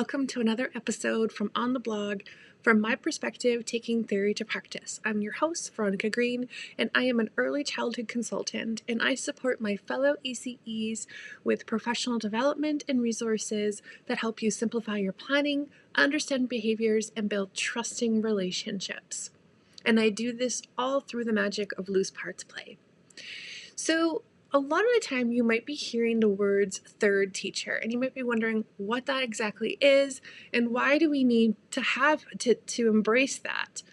welcome to another episode from On the Blog, From My Perspective, Taking Theory to Practice. I'm your host, Veronica Green, and I am an early childhood consultant, and I support my fellow ECEs with professional development and resources that help you simplify your planning, understand behaviors, and build trusting relationships. And I do this all through the magic of loose parts play. So, a lot of the time you might be hearing the words third teacher, and you might be wondering what that exactly is and why do we need to have to embrace that.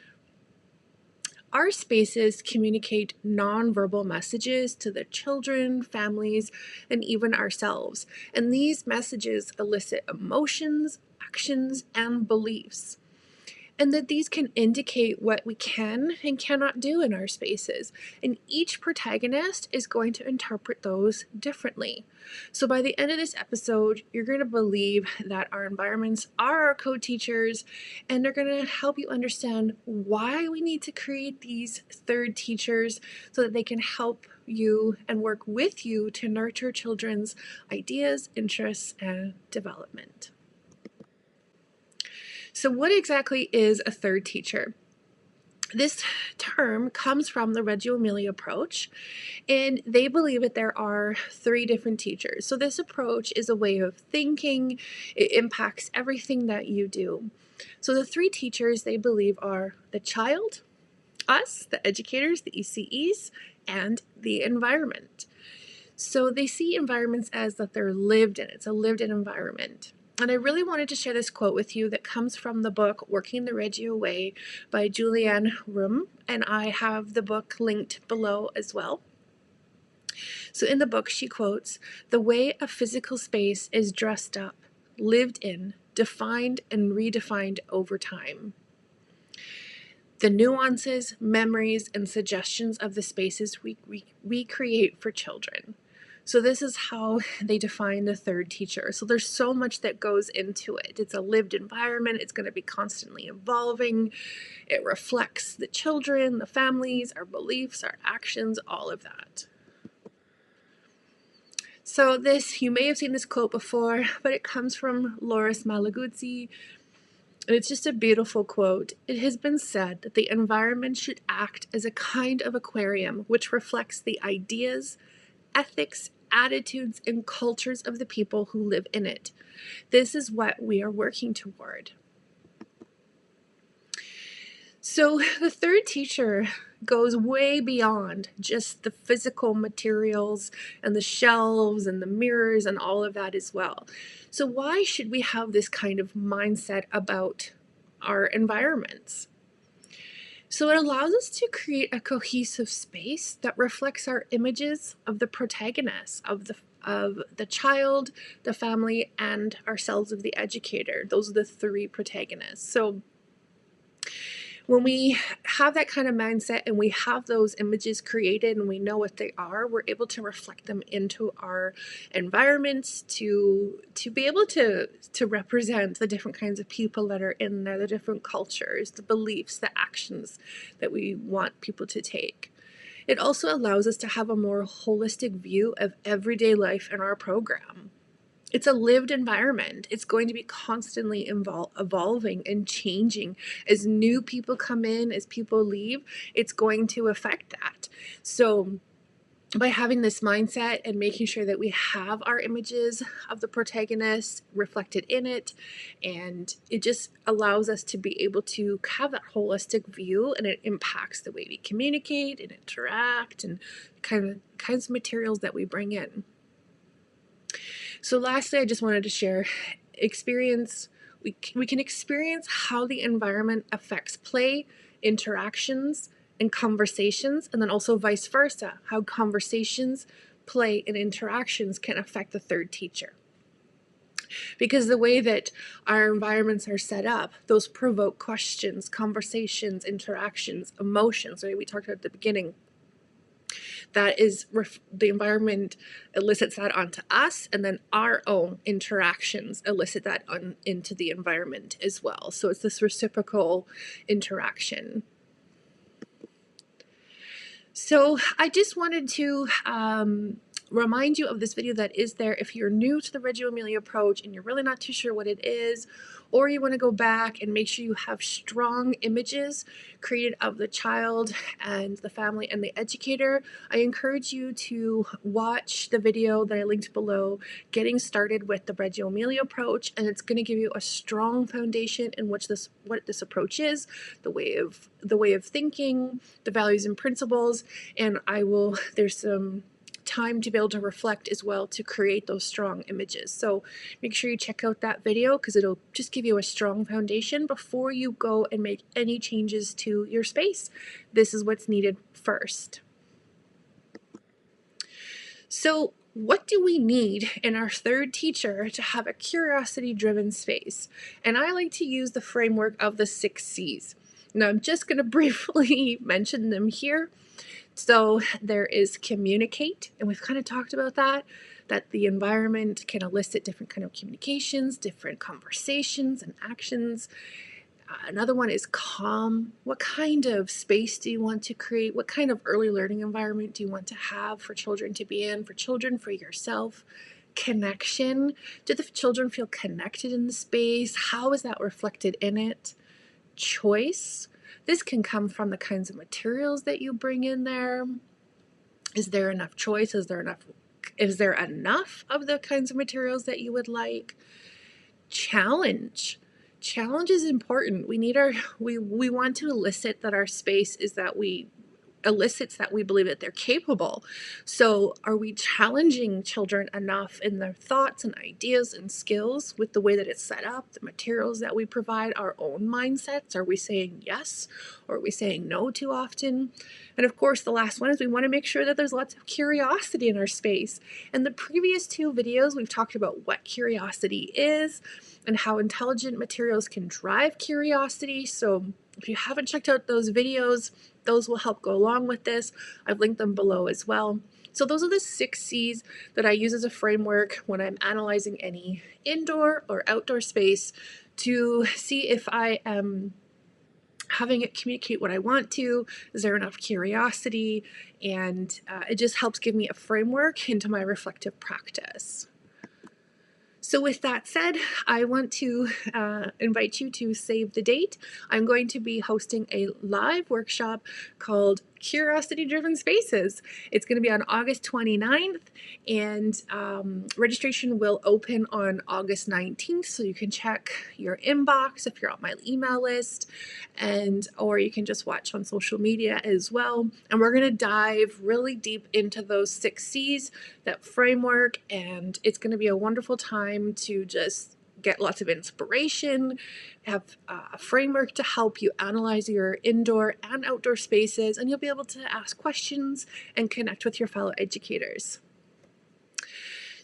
Our spaces communicate nonverbal messages to the children, families, and even ourselves. And these messages elicit emotions, actions, and beliefs. And that these can indicate what we can and cannot do in our spaces. And each protagonist is going to interpret those differently. So by the end of this episode, you're going to believe that our environments are our co-teachers, and they're going to help you understand why we need to create these third teachers so that they can help you and work with you to nurture children's ideas, interests, and development. So what exactly is a third teacher? This term comes from the Reggio Emilia approach, and they believe that there are three different teachers. So this approach is a way of thinking. It impacts everything that you do. So the three teachers they believe are the child, us, the educators, the ECEs, and the environment. So they see environments as that they're lived in. It's a lived-in environment. And I really wanted to share this quote with you that comes from the book Working the Reggio Way by Julianne Room, and I have the book linked below as well. So in the book she quotes, "The way a physical space is dressed up, lived in, defined and redefined over time. The nuances, memories, and suggestions of the spaces we create for children." So this is how they define the third teacher. So there's so much that goes into it. It's a lived environment. It's going to be constantly evolving. It reflects the children, the families, our beliefs, our actions, all of that. So this, you may have seen this quote before, but it comes from Loris Malaguzzi. And it's just a beautiful quote. It has been said that the environment should act as a kind of aquarium which reflects the ideas, ethics, attitudes, and cultures of the people who live in it. This is what we are working toward. So the third teacher goes way beyond just the physical materials and the shelves and the mirrors and all of that as well. So why should we have this kind of mindset about our environments? So it allows us to create a cohesive space that reflects our images of the protagonists, of the child, the family, and ourselves of the educator. Those are the three protagonists. So when we have that kind of mindset and we have those images created and we know what they are, we're able to reflect them into our environments to be able to represent the different kinds of people that are in there, the different cultures, the beliefs, the actions that we want people to take. It also allows us to have a more holistic view of everyday life in our program. It's a lived environment. It's going to be constantly evolving and changing. As new people come in, as people leave, it's going to affect that. So by having this mindset and making sure that we have our images of the protagonists reflected in it, and it just allows us to be able to have that holistic view, and it impacts the way we communicate and interact and kinds of materials that we bring in. So lastly, I just wanted to share we can experience how the environment affects play, interactions, and conversations, and then also vice versa, how conversations, play, and interactions can affect the third teacher. Because the way that our environments are set up, those provoke questions, conversations, interactions, emotions, right? We talked about at the beginning. That is, the environment elicits that onto us, and then our own interactions elicit that into the environment as well. So it's this reciprocal interaction. So I just wanted to remind you of this video that is there if you're new to the Reggio Emilia approach and you're really not too sure what it is, or you want to go back and make sure you have strong images created of the child and the family and the educator. I encourage you to watch the video that I linked below, getting started with the Reggio Emilia approach, and it's going to give you a strong foundation in what this approach is, the way of thinking, the values and principles, and there's some time to be able to reflect as well to create those strong images. So make sure you check out that video because it'll just give you a strong foundation before you go and make any changes to your space. This is what's needed first. So what do we need in our third teacher to have a curiosity-driven space? And I like to use the framework of the 6 C's. Now I'm just going to briefly mention them here. So there is communicate, and we've kind of talked about that the environment can elicit different kind of communications, different conversations and actions. Another one is calm. What kind of space do you want to create? What kind of early learning environment do you want to have for children to be in, for children, for yourself? Connection. Do the children feel connected in the space? How is that reflected in it? Choice. This can come from the kinds of materials that you bring in there. Is there enough choice? Is there enough of the kinds of materials that you would like? Challenge. Challenge is important. We want to elicit that our space elicits that we believe that they're capable. So are we challenging children enough in their thoughts and ideas and skills with the way that it's set up, the materials that we provide, our own mindsets? Are we saying yes, or are we saying no too often? And of course, the last one is we want to make sure that there's lots of curiosity in our space. In the previous 2 videos, we've talked about what curiosity is and how intelligent materials can drive curiosity. So if you haven't checked out those videos, those will help go along with this. I've linked them below as well. So those are the 6 C's that I use as a framework when I'm analyzing any indoor or outdoor space to see if I am having it communicate what I want to. Is there enough curiosity? And it just helps give me a framework into my reflective practice. So with that said, I want to invite you to save the date. I'm going to be hosting a live workshop called Curiosity-Driven Spaces. It's going to be on August 29th, and registration will open on August 19th, so you can check your inbox if you're on my email list, or you can just watch on social media as well. And we're going to dive really deep into those 6 C's, that framework, and it's going to be a wonderful time to just get lots of inspiration, have a framework to help you analyze your indoor and outdoor spaces, and you'll be able to ask questions and connect with your fellow educators.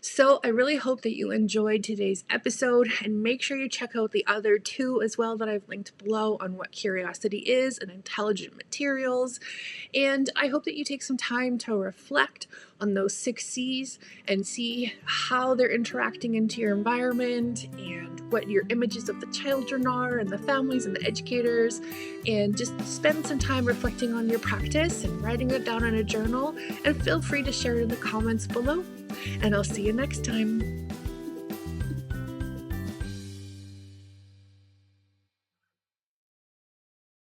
So I really hope that you enjoyed today's episode, and make sure you check out the other 2 as well that I've linked below on what curiosity is and intelligent materials. And I hope that you take some time to reflect on those 6 C's and see how they're interacting into your environment and what your images of the children are and the families and the educators, and just spend some time reflecting on your practice and writing it down in a journal, and feel free to share it in the comments below. And I'll see you next time.